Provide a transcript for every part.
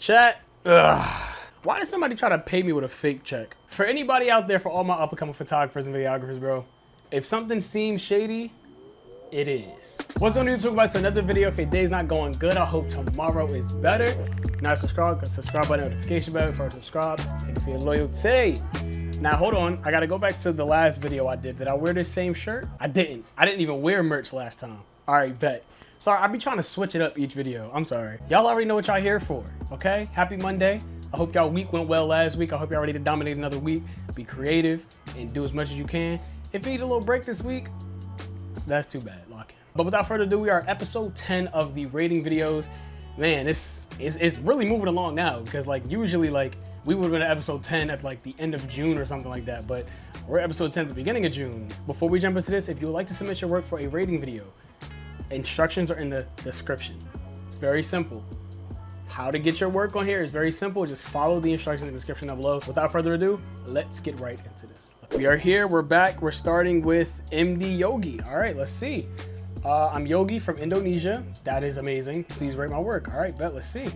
Chat. Ugh. Why does somebody try to pay me with a fake check? For anybody out there, for all my up-and-coming photographers and videographers, bro, if something seems shady, it is. What's on YouTube? Back to another video. If your day's not going good, I hope tomorrow is better. Not subscribe, click subscribe button, notification bell before you subscribe. Thank you for your loyalty. Now hold on, I gotta go back to the last video I did. Did I wear this same shirt? I didn't even wear merch last time. All right, bet. Sorry, I be trying to switch it up each video. I'm sorry. Y'all already know what y'all here for, okay? Happy Monday. I hope y'all week went well last week. I hope y'all ready to dominate another week. Be creative and do as much as you can. If you need a little break this week, that's too bad. Lock in. But without further ado, we are episode 10 of the rating videos. Man, it's really moving along now because like usually like we would have been at episode 10 at like the end of June or something like that, but we're episode 10 at the beginning of June. Before we jump into this, if you would like to submit your work for a rating video, instructions are in the description. It's very simple. How to get your work on here is very simple. Just follow the instructions in the description down below. Without further ado, let's get right into this. We are here, we're back. We're starting with MD Yogi. All right, let's see. I'm Yogi from Indonesia. That is amazing. Please rate my work. All right, bet, let's see.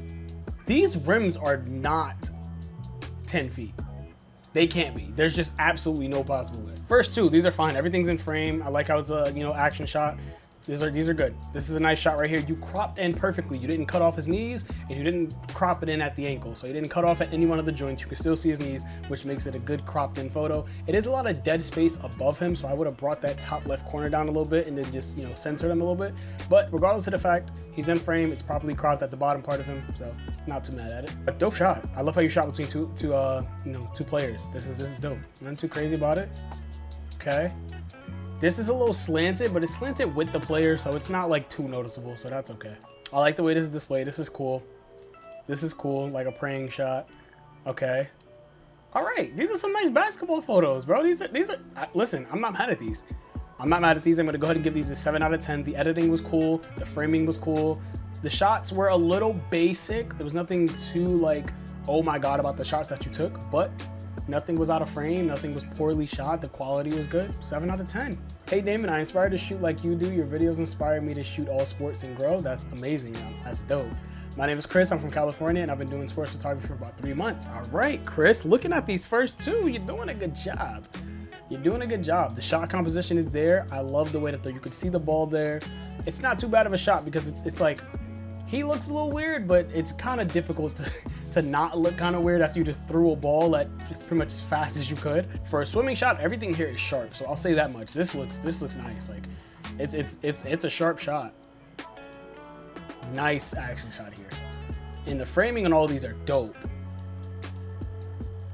These rims are not 10 feet. They can't be. There's just absolutely no possible way. First two, these are fine. Everything's in frame. I like how it's a, action shot. These are good. This is a nice shot right here. You cropped in perfectly. You didn't cut off his knees and you didn't crop it in at the ankle. So you didn't cut off at any one of the joints. You can still see his knees, which makes it a good cropped in photo. It is a lot of dead space above him. So I would have brought that top left corner down a little bit and then just, centered him a little bit. But regardless of the fact, he's in frame. It's properly cropped at the bottom part of him. So not too mad at it. A dope shot. I love how you shot between two players. This is dope. Nothing too crazy about it. Okay. This is a little slanted, but it's slanted with the player, so it's not like too noticeable, so that's okay. I like the way this is displayed. This is cool. This is cool, like a praying shot. Okay. All right, these are some nice basketball photos, bro. These are. Listen, I'm not mad at these. I'm not mad at these. I'm gonna go ahead and give these a 7 out of 10. The editing was cool. The framing was cool. The shots were a little basic. There was nothing too like, oh my God, about the shots that you took, but nothing was out of frame, nothing was poorly shot, the quality was good. 7 out of 10. Hey Damon, I inspired to shoot like you do. Your videos inspired me to shoot all sports and grow. That's amazing, that's dope. My name is Chris, I'm from California and I've been doing sports photography for about 3 months. All right, Chris, looking at these first two, you're doing a good job. You're doing a good job. The shot composition is there. I love the way that you could see the ball there. It's not too bad of a shot because it's like, he looks a little weird, but it's kind of difficult to not look kind of weird after you just threw a ball at just pretty much as fast as you could. For a swimming shot, everything here is sharp, so I'll say that much. This looks nice. Like it's a sharp shot. Nice action shot here. And the framing on all these are dope.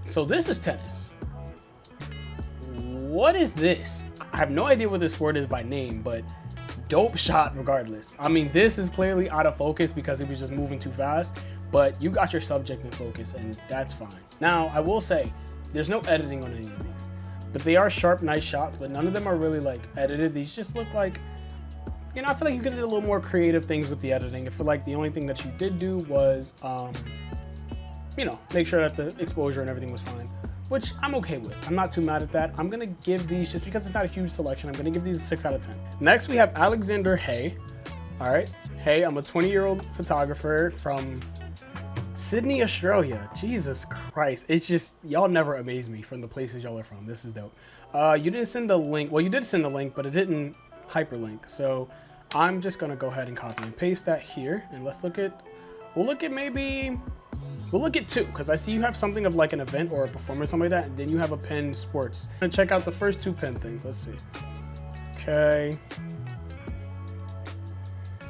So this is tennis. What is this? I have no idea what this sport is by name, but dope shot regardless. I mean, this is clearly out of focus because it was just moving too fast, but you got your subject in focus and that's fine. Now, I will say there's no editing on any of these, but they are sharp, nice shots, but none of them are really like edited. These just look like, I feel like you could do a little more creative things with the editing. I feel like the only thing that you did do was, make sure that the exposure and everything was fine, which I'm okay with. I'm not too mad at that. I'm gonna give these, just because it's not a huge selection, I'm gonna give these a 6 out of 10. Next, we have Alexander Hay. All right, Hey, I'm a 20-year-old photographer from Sydney, Australia. Jesus Christ, it's just, y'all never amaze me from the places y'all are from. This is dope. You didn't send the link. Well, you did send the link, but it didn't hyperlink. So I'm just gonna go ahead and copy and paste that here. And let's look at, we'll look at 2, because I see you have something of like an event or a performance, something like that, and then you have a pin sports. I'm gonna check out the first 2 pin things. Let's see. Okay.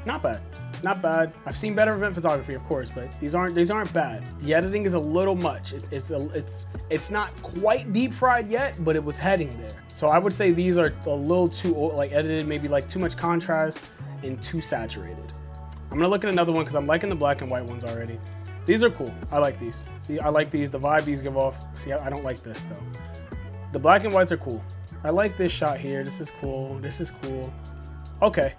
Not bad. Not bad. I've seen better event photography, of course, but these aren't bad. The editing is a little much. It's not quite deep fried yet, but it was heading there. So I would say these are a little too like edited, maybe like too much contrast and too saturated. I'm gonna look at another one because I'm liking the black and white ones already. These are cool. I like these. I like these. The vibe these give off. See, I don't like this though. The black and whites are cool. I like this shot here. This is cool. This is cool. Okay.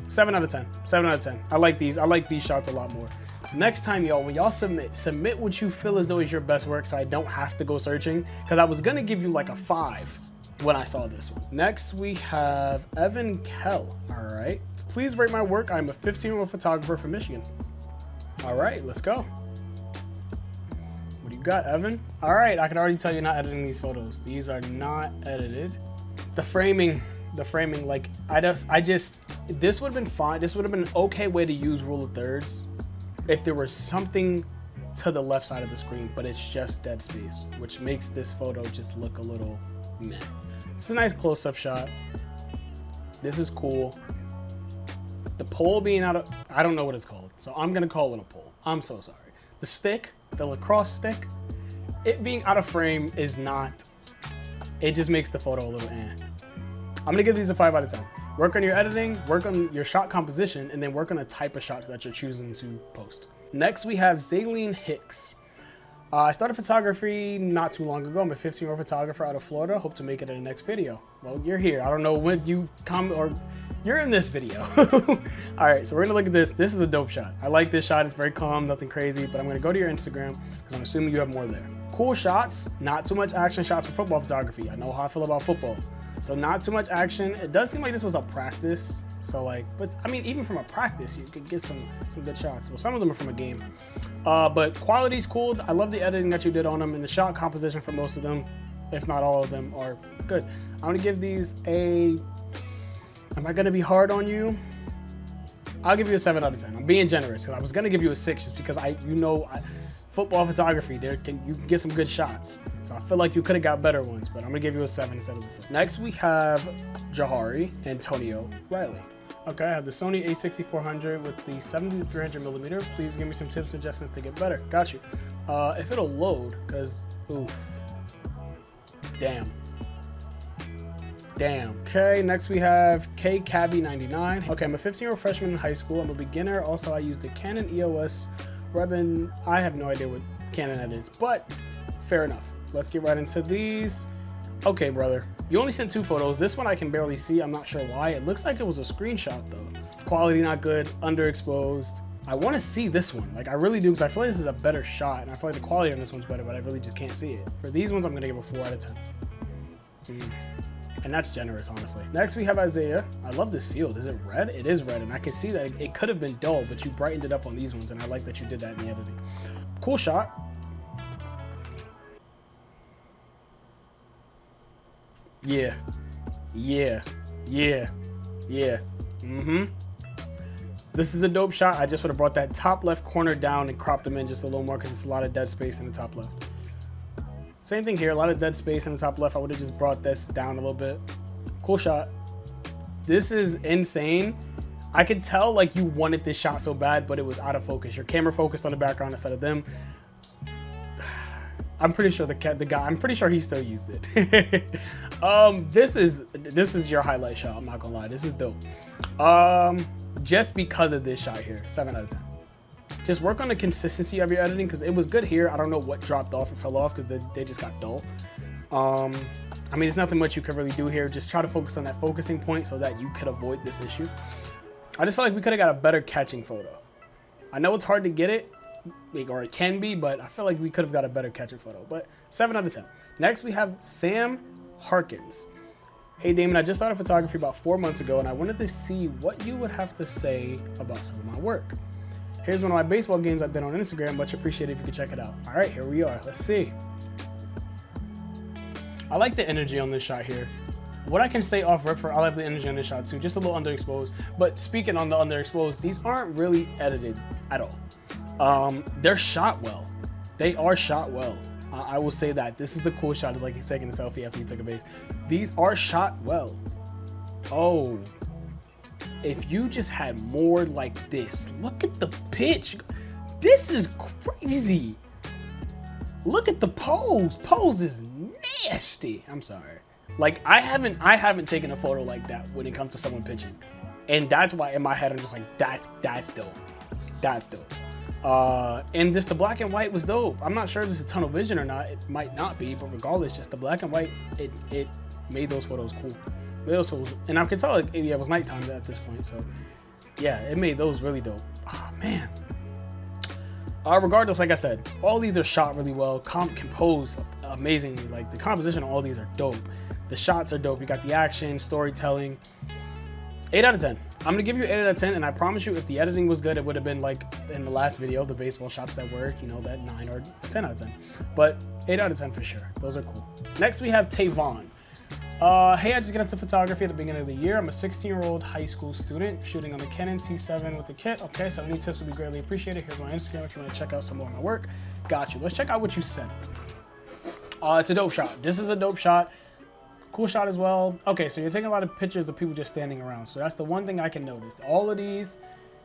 7 out of 10. 7 out of 10. I like these. I like these shots a lot more. Next time, y'all, when y'all submit what you feel as though is your best work so I don't have to go searching, because I was going to give you like a 5 when I saw this one. Next, we have Evan Kell. All right. Please rate my work. I'm a 15-year-old photographer from Michigan. All right, let's go. got Evan. All right, I can already tell you're not editing these photos. These are not edited. The framing, like I just, this would have been fine. This would have been an okay way to use rule of thirds if there was something to the left side of the screen, but it's just dead space, which makes this photo just look a little meh. It's a nice close-up shot. This is cool. The pole being out of, I don't know what it's called, so I'm gonna call it a pole. I'm so sorry. The stick, the lacrosse stick, it being out of frame is not, it just makes the photo a little eh. I'm gonna give these a 5 out of 10. Work on your editing, work on your shot composition, and then work on the type of shots that you're choosing to post. Next, we have Zaylene Hicks. I started photography not too long ago. I'm a 15-year-old photographer out of Florida. Hope to make it in the next video. Well, you're here. I don't know when you come, or you're in this video. All right, so we're gonna look at this. This is a dope shot. I like this shot. It's very calm, nothing crazy, but I'm gonna go to your Instagram because I'm assuming you have more there. Cool shots, not too much action shots for football photography. I know how I feel about football. So not too much action. It does seem like this was a practice. So like, but I mean, even from a practice, you could get some good shots. Well, some of them are from a game. But quality's cool. I love the editing that you did on them, and the shot composition for most of them, if not all of them, are good. I'm gonna give these a, am I gonna be hard on you? I'll give you a 7 out of 10. I'm being generous, because I was gonna give you a 6 just because football photography, you can get some good shots. So I feel like you could have got better ones, but I'm gonna give you a 7 instead of the 6. Next we have Jahari Antonio Riley. Okay, I have the Sony a6400 with the 70-300mm. Please give me some tips and suggestions to get better. Got you. If it'll load, because, oof. Damn. Okay, next we have 𝒂𝒃𝒊𝒕𝒆. Okay, I'm a 15-year-old freshman in high school. I'm a beginner. Also, I use the Canon EOS Rebel. I have no idea what Canon that is, but fair enough. Let's get right into these. Okay, brother, you only sent 2 photos. This one I can barely see. I'm not sure why. It looks like it was a screenshot though. Quality not good, underexposed. I want to see this one. Like I really do, because I feel like this is a better shot, and I feel like the quality on this one's better, but I really just can't see it. For these ones, I'm gonna give a 4 out of 10. And that's generous, honestly. Next, we have Isaiah. I love this field. Is it red? It is red, and I can see that it could have been dull, but you brightened it up on these ones, and I like that you did that in the editing. Cool shot. Yeah. This is a dope shot. I just would have brought that top left corner down and cropped them in just a little more because it's a lot of dead space in the top left. Same thing here, a lot of dead space in the top left. I would have just brought this down a little bit. Cool shot. This is insane. I could tell like you wanted this shot so bad, but it was out of focus. Your camera focused on the background instead of them. I'm pretty sure the guy, I'm pretty sure he still used it. This is your highlight shot. I'm not gonna lie, this is dope. Just because of this shot here, 7 out of 10. Just work on the consistency of your editing, because it was good here. I don't know what dropped off or fell off because they just got dull. I mean, there's nothing much you can really do here. Just try to focus on that focusing point so that you could avoid this issue. I just feel like we could have got a better catching photo. I know it's hard to get it, or it can be, but I feel like we could have got a better catching photo. But 7 out of 10. Next, we have Sam Harkins. Hey Damon, I just started photography about 4 months ago, and I wanted to see what you would have to say about some of my work. Here's one of my baseball games I did on Instagram. Much appreciated if you could check it out. All right, here we are. Let's see. I like the energy on this shot here. What I can say off rip, I like the energy on this shot too. Just a little underexposed. But speaking on the underexposed, these aren't really edited at all. They're shot well. They are shot well. I will say that. This is the cool shot. It's like he's taking a selfie after he took a base. These are shot well. Oh. If you just had more like this, look at the pitch. This is crazy. Look at the pose. Pose is nasty. I'm sorry. Like I haven't taken a photo like that when it comes to someone pitching, and that's why in my head I'm just like that's dope. That's dope. And just the black and white was dope. I'm not sure if this is tunnel vision or not. It might not be, but regardless, just the black and white, it made those photos cool. And I can tell it was nighttime at this point, so yeah, it made those really dope. Oh man. Regardless, like I said, all these are shot really well, composed amazingly. Like the composition of all these are dope. The shots are dope. You got the action, storytelling. 8 out of 10. I'm gonna give you 8 out of 10, and I promise you, if the editing was good, it would have been like in the last video, the baseball shots that were, you know, that 9 or 10 out of 10. But 8 out of 10 for sure. Those are cool. Next, we have Tayvon. Hey, I just got into photography at the beginning of the year. I'm a 16-year-old high school student shooting on the Canon T7 with the kit. Okay, so any tips would be greatly appreciated. Here's my Instagram if you want to check out some more of my work. Got you. Let's check out what you sent. It's a dope shot. This is a dope shot. Cool shot as well. Okay, so you're taking a lot of pictures of people just standing around. So that's the one thing I can notice. All of these,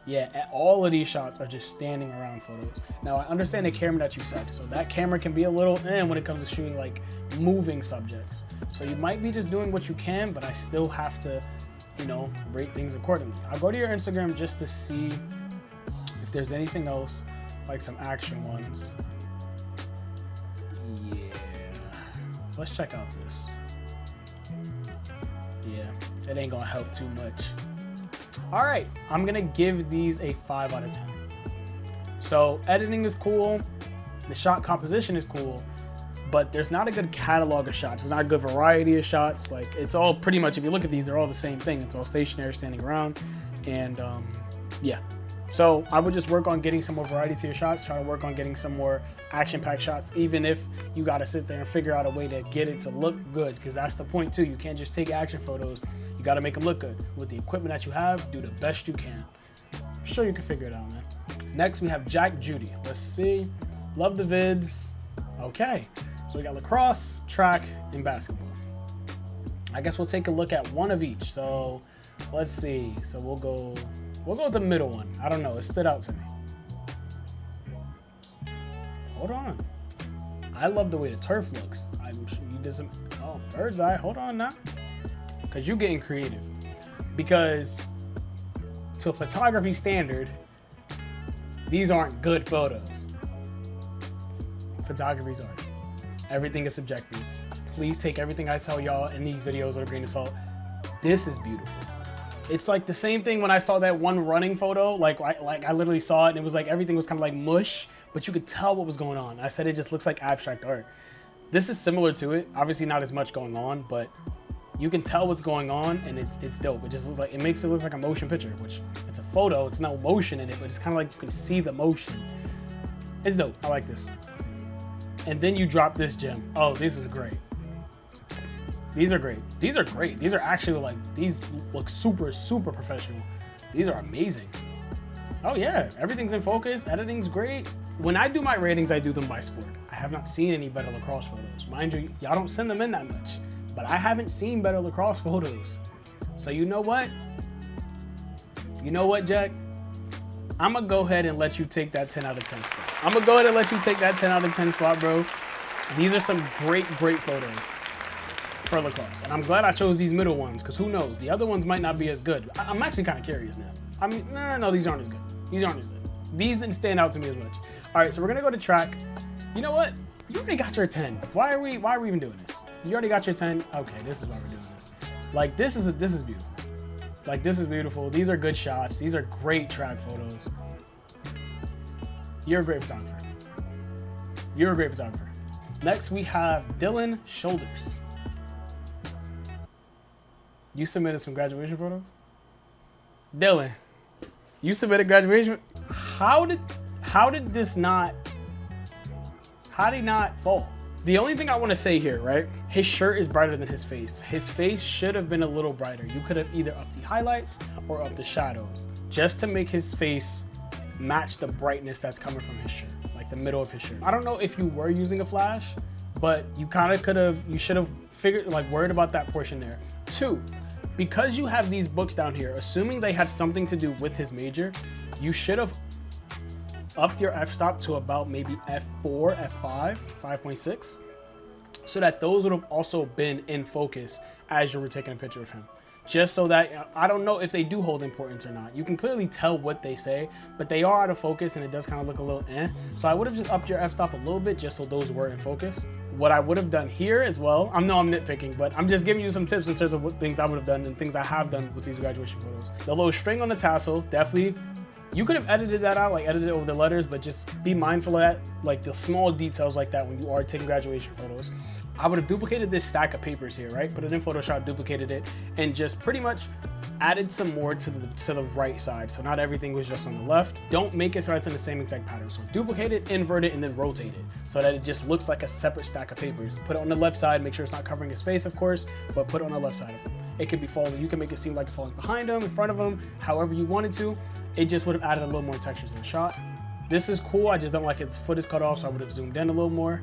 yeah, all of these shots are just standing around photos. Now, I understand the camera that you set. So that camera can be a little when it comes to shooting like moving subjects. So you might be just doing what you can, but I still have to, you know, rate things accordingly. I'll go to your Instagram just to see if there's anything else, like some action ones. Yeah. Let's check out this. Yeah, it ain't gonna help too much. All right, I'm gonna give these a 5 out of 10. So editing is cool, the shot composition is cool, but there's not a good catalog of shots. There's not a good variety of shots. Like, it's all pretty much, if you look at these, they're all the same thing. It's all stationary, standing around, and yeah. So I would just work on getting some more variety to your shots, try to work on getting some more action-packed shots, even if you gotta sit there and figure out a way to get it to look good, because that's the point too. You can't just take action photos. You gotta make them look good. With the equipment that you have, do the best you can. I'm sure you can figure it out, man. Next, we have Jack Judy. Let's see. Love the vids. Okay, so we got lacrosse, track, and basketball. I guess we'll take a look at one of each. So let's see. So we'll go with the middle one. I don't know, it stood out to me. Hold on. I love the way the turf looks. I'm sure you did some, oh, bird's eye, hold on now. Because you're getting creative. Because to a photography standard, these aren't good photos. Photography's art. Everything is subjective. Please take everything I tell y'all in these videos with a grain of salt. This is beautiful. It's like the same thing when I saw that one running photo. Like I literally saw it and it was like everything was kind of like mush, but you could tell what was going on. I said it just looks like abstract art. This is similar to it. Obviously not as much going on, but you can tell what's going on and it's dope. It just looks like, it makes it look like a motion picture, which it's a photo. It's no motion in it, but it's kind of like you can see the motion. It's dope. I like this. And then you drop this gem. Oh, this is great. These are great. These are great. These are actually like, these look super, super professional. These are amazing. Oh yeah, everything's in focus. Editing's great. When I do my ratings, I do them by sport. I have not seen any better lacrosse photos. Mind you, y'all don't send them in that much, but I haven't seen better lacrosse photos. So you know what? You know what, Jack? I'm gonna go ahead and let you take that 10 out of 10 spot. I'm gonna go ahead and let you take that 10 out of 10 spot, bro. These are some great, great photos for lacrosse. And I'm glad I chose these middle ones, because who knows? The other ones might not be as good. I'm actually kind of curious now. I mean, no, these aren't as good. These aren't as good. These didn't stand out to me as much. All right, so we're gonna go to track. You know what? You already got your 10. Why are we even doing this? You already got your 10. Okay, this is why we're doing this. Like, this is beautiful. Like, this is beautiful. These are good shots. These are great track photos. You're a great photographer. You're a great photographer. Next, we have Dylan Shoulders. You submitted some graduation photos? Dylan, you submitted graduation? How did he not fall? The only thing I want to say here, right? His shirt is brighter than his face. His face should have been a little brighter. You could have either upped the highlights or upped the shadows just to make his face match the brightness that's coming from his shirt, like the middle of his shirt. I don't know if you were using a flash, but you kind of could have, you should have figured, like, worried about that portion there. 2, because you have these books down here, assuming they had something to do with his major, you should have upped your f-stop to about maybe f4, f5, 5.6, so that those would have also been in focus as you were taking a picture of him. Just so that, I don't know if they do hold importance or not. You can clearly tell what they say, but they are out of focus and it does kind of look a little So I would have just upped your f-stop a little bit just so those were in focus. What I would have done here as well, I know I'm nitpicking, but I'm just giving you some tips in terms of what things I would have done and things I have done with these graduation photos. The little string on the tassel, definitely. You could have edited that out, like edited it over the letters, but just be mindful of that, like the small details like that when you are taking graduation photos. I would have duplicated this stack of papers here, right? Put it in Photoshop, duplicated it, and just pretty much added some more to the right side. So not everything was just on the left. Don't make it so it's in the same exact pattern. So duplicate it, invert it, and then rotate it so that it just looks like a separate stack of papers. Put it on the left side, make sure it's not covering his face, of course, but put it on the left side of him. It could be falling. You can make it seem like it's falling behind him, in front of him, however you wanted to. It just would have added a little more texture to the shot. This is cool. I just don't like his foot is cut off, so I would have zoomed in a little more.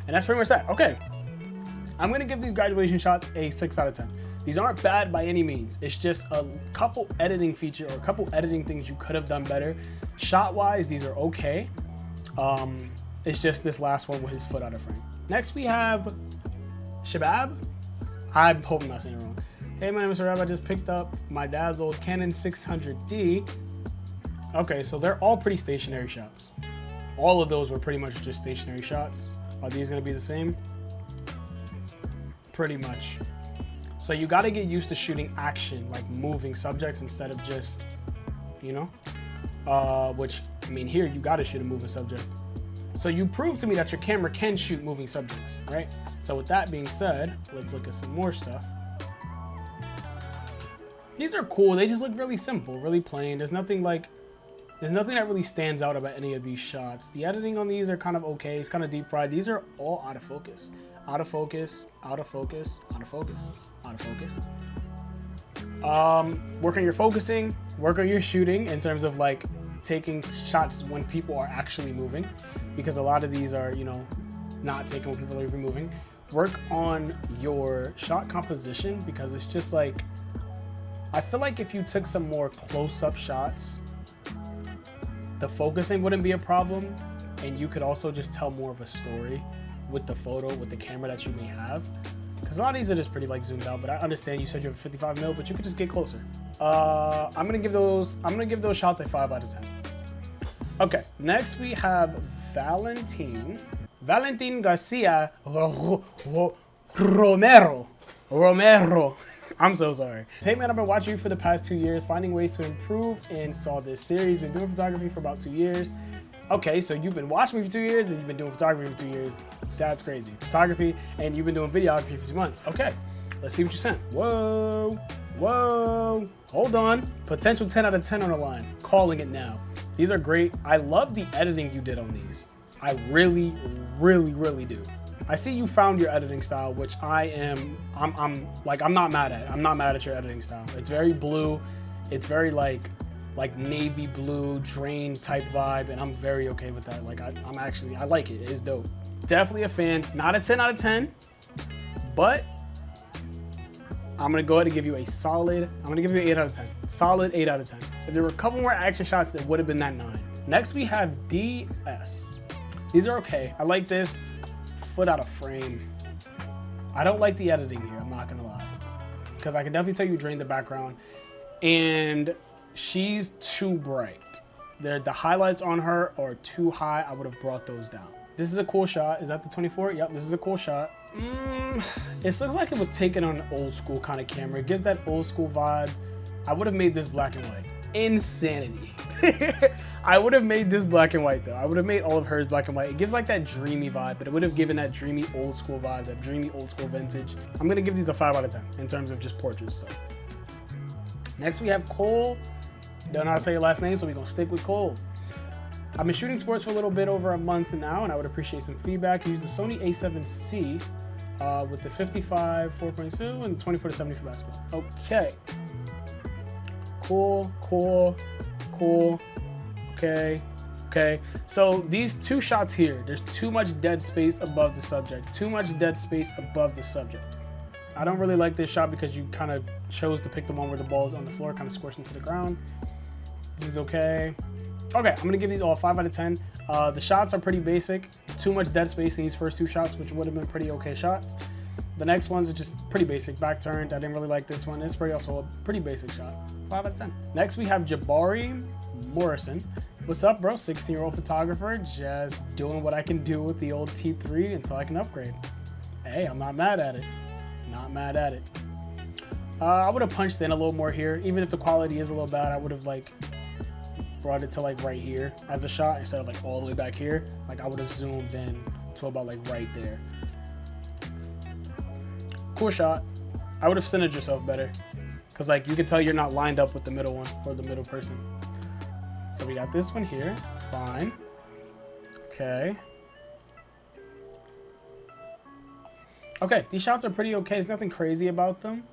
And that's pretty much that. Okay. I'm gonna give these graduation shots a 6 out of 10. These aren't bad by any means. It's just a couple editing feature or a couple editing things you could have done better. Shot-wise, these are okay. It's just this last one with his foot out of frame. Next, we have Shabab. I'm hoping I'm not saying it wrong. Hey, my name is Shabab. I just picked up my dad's old Canon 600D. Okay, so they're all pretty stationary shots. All of those were pretty much just stationary shots. Are these gonna be the same? Pretty much. So you got to get used to shooting action, like moving subjects instead of just, you know, which, I mean, here you got to shoot a moving subject. So you proved to me that your camera can shoot moving subjects, right? So with that being said, let's look at some more stuff. These are cool. They just look really simple, really plain. There's nothing that really stands out about any of these shots. The editing on these are kind of okay. It's kind of deep fried. These are all out of focus. Out of focus, out of focus, out of focus, out of focus. Work on your focusing, work on your shooting in terms of like taking shots when people are actually moving, because a lot of these are, you know, not taken when people are even moving. Work on your shot composition, because it's just like, I feel like if you took some more close-up shots, the focusing wouldn't be a problem, and you could also just tell more of a story with the photo, with the camera that you may have. Because a lot of these are just pretty like zoomed out, but I understand you said you have 55mm, but you could just get closer. I'm gonna give those shots a 5 out of 10. Okay, next we have Valentin Garcia Romero. I'm so sorry. Hey man, I've been watching you for the past 2 years, finding ways to improve, and saw this series. Been doing photography for about 2 years. Okay, so you've been watching me for 2 years and you've been doing photography for 2 years. That's crazy. Photography, and you've been doing videography for 2 months. Okay, let's see what you sent. Whoa, whoa, hold on. Potential 10 out of 10 on the line. Calling it now. These are great. I love the editing you did on these. I really, really, really do. I see you found your editing style, which I'm not mad at. I'm not mad at your editing style. It's very blue. It's very like navy blue, drain type vibe, and I'm very okay with that. Like I like it. It is dope. Definitely a fan. Not a 10 out of 10, but I'm gonna go ahead and give you a solid, I'm gonna give you an 8 out of 10. Solid 8 out of 10. If there were a couple more action shots, that would have been that 9. Next we have DS. These are okay. I like this. Foot out of frame. I don't like the editing here, I'm not gonna lie. Because I can definitely tell you drained the background. And she's too bright. The highlights on her are too high. I would have brought those down. This is a cool shot. Is that the 24? Yep, this is a cool shot. It looks like it was taken on an old school kind of camera. It gives that old school vibe. I would have made this black and white. Insanity. I would have made this black and white though. I would have made all of hers black and white. It gives like that dreamy vibe, but it would have given that dreamy old school vibe, that dreamy old school vintage. I'm gonna give these a 5 out of 10 in terms of just portrait stuff. Next we have Cole. Don't know how to say your last name, so we're gonna stick with Cole. I've been shooting sports for a little bit over a month now, and I would appreciate some feedback. I use the Sony a7C with the 55 4.2 and 24-70 for basketball. Okay. Cool. Okay. So these 2 shots here, there's too much dead space above the subject. I don't really like this shot because you kind of chose to pick the one where the ball is on the floor, kind of squished into the ground. This is okay. Okay, I'm gonna give these all 5 out of 10. The shots are pretty basic. Too much dead space in these first 2 shots, which would have been pretty okay shots. The next ones are just pretty basic. Back turned, I didn't really like this one. It's pretty also a pretty basic shot. 5 out of 10. Next we have Jabari Morrison. What's up, bro? 16-year-old photographer, just doing what I can do with the old T3 until I can upgrade. Hey, I'm not mad at it. Not mad at it. I would have punched in a little more here. Even if the quality is a little bad, I would have like brought it to like right here as a shot instead of like all the way back here. Like I would have zoomed in to about like right there. Cool shot. I would have centered yourself better because like you can tell you're not lined up with the middle one or the middle person. So we got this one here, fine. Okay. Okay, these shots are pretty okay. There's nothing crazy about them.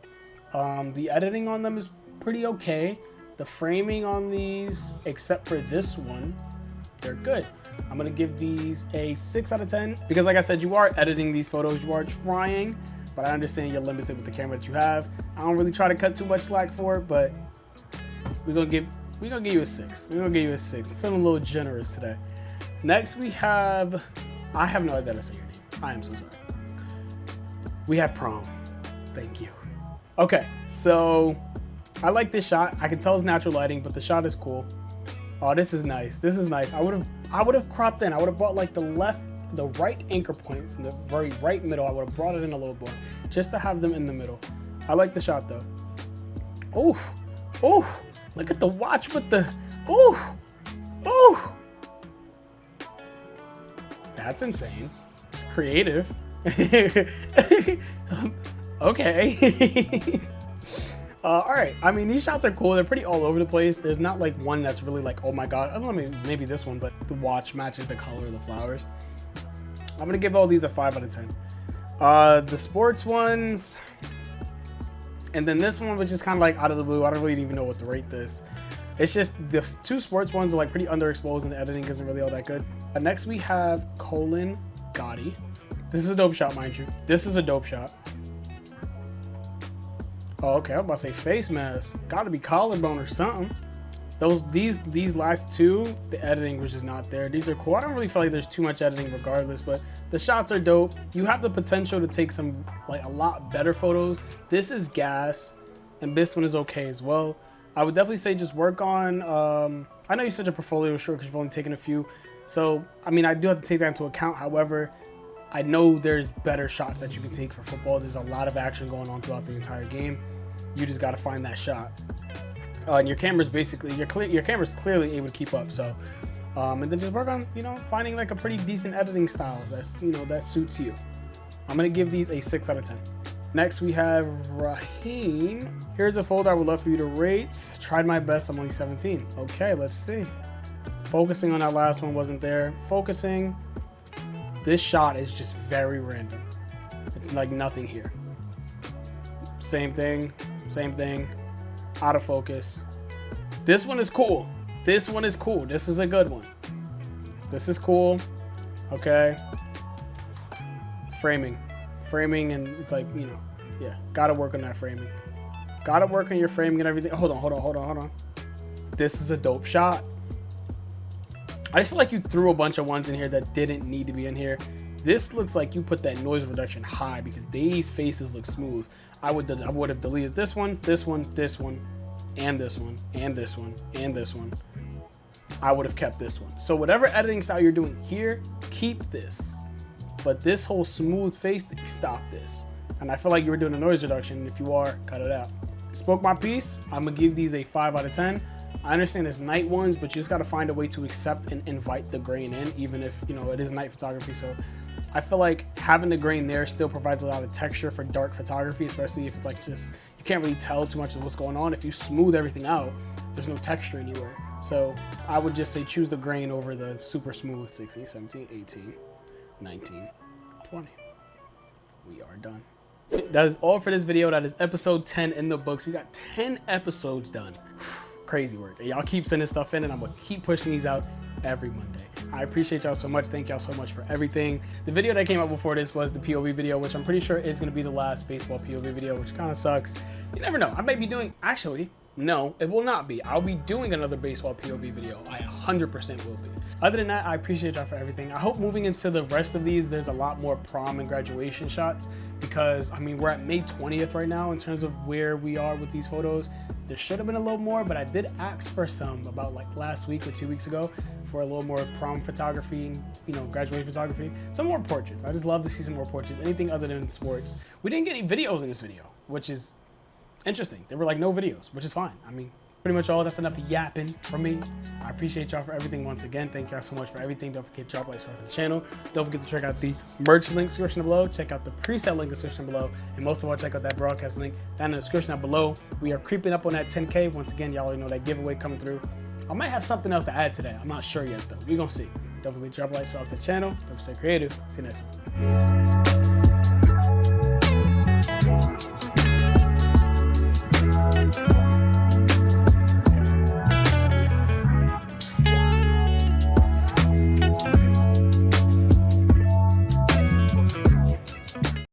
The editing on them is pretty okay. The framing on these, except for this one, they're good. I'm gonna give these a 6 out of 10 because like I said, you are editing these photos, you are trying, but I understand you're limited with the camera that you have. I don't really try to cut too much slack for it, but we're gonna give you a 6. We're gonna give you a 6. I'm feeling a little generous today. Next we have, I have no idea how to say your name. I am so sorry. We have Prom. Thank you. Okay, so I like this shot. I can tell it's natural lighting, but the shot is cool. Oh, this is nice. This is nice. I would have cropped in. I would have brought like the right anchor point from the very right middle. I would have brought it in a little more just to have them in the middle. I like the shot though. Oh, oh, look at the watch with the, oh, oh. That's insane. It's creative. Okay. All right. I mean, these shots are cool. They're pretty all over the place. There's not like one that's really like, oh my God. I don't know, maybe this one, but the watch matches the color of the flowers. I'm gonna give all these a 5 out of 10. The sports ones, and then this one, which is kind of like out of the blue. I don't really even know what to rate this. It's just the 2 sports ones are like pretty underexposed and the editing isn't really all that good. Next we have Gotti. This is a dope shot, mind you. This is a dope shot. Oh, okay, I was about to say face mask. Gotta be collarbone or something. These last 2, the editing was just not there. These are cool. I don't really feel like there's too much editing regardless, but the shots are dope. You have the potential to take some, like a lot better photos. This is gas, and this one is okay as well. I would definitely say just work on, I know you said your portfolio is short because you've only taken a few. So, I mean, I do have to take that into account. However, I know there's better shots that you can take for football. There's a lot of action going on throughout the entire game. You just got to find that shot. And your camera's basically, your camera's clearly able to keep up. So, and then just work on, you know, finding like a pretty decent editing style that's, you know, that suits you. I'm going to give these a 6 out of 10. Next, we have Raheem. Here's a folder I would love for you to rate. Tried my best, I'm only 17. Okay, let's see. Focusing on that last one wasn't there. Focusing. This shot is just very random. It's like nothing here. Same thing, out of focus. This one is cool. This one is cool. This is a good one. This is cool. Okay. Framing, and it's like, you know, yeah, gotta work on that framing. Gotta work on your framing and everything. Hold on. This is a dope shot. I just feel like you threw a bunch of ones in here that didn't need to be in here. This looks like you put that noise reduction high because these faces look smooth. I would have deleted this one, and this one, and this one. I would have kept this one. So whatever editing style you're doing here, keep this. But this whole smooth face thing, stop this. And I feel like you were doing a noise reduction. If you are, cut it out. Spoke my piece. I'm gonna give these a 5 out of 10. I understand it's night ones, but you just got to find a way to accept and invite the grain in, even if, you know, it is night photography. So I feel like having the grain there still provides a lot of texture for dark photography, especially if it's like just, you can't really tell too much of what's going on. If you smooth everything out, there's no texture anywhere. So I would just say choose the grain over the super smooth 16, 17, 18, 19, 20. We are done. That is all for this video. That is episode 10 in the books. We got 10 episodes done. Crazy work. Y'all keep sending stuff in and I'm gonna keep pushing these out every Monday. I appreciate y'all so much. Thank y'all so much for everything. The video that came out before this was the POV video, which I'm pretty sure is gonna be the last baseball POV video, which kind of sucks. You never know. I might be doing, actually, no, it will not be. I'll be doing another baseball POV video. I 100% will be. Other than that, I appreciate y'all for everything. I hope moving into the rest of these, there's a lot more prom and graduation shots because, I mean, we're at May 20th right now in terms of where we are with these photos. There should have been a little more, but I did ask for some about like last week or 2 weeks ago for a little more prom photography and, you know, graduation photography. Some more portraits. I just love to see some more portraits, anything other than sports. We didn't get any videos in this video, which is interesting. There were like no videos, which is fine. I mean, pretty much all. That's enough yapping from me. I appreciate y'all for everything once again. Thank y'all so much for everything. Don't forget to drop a like, subscribe to the channel. Don't forget to check out the merch link description below. Check out the preset link description below. And most of all, check out that broadcast link down in the description down below. We are creeping up on that 10K. Once again, y'all already know that giveaway coming through. I might have something else to add today. I'm not sure yet though. We're gonna see. Don't forget to drop a like, subscribe to the channel. Don't forget to stay creative. See you next one. Peace.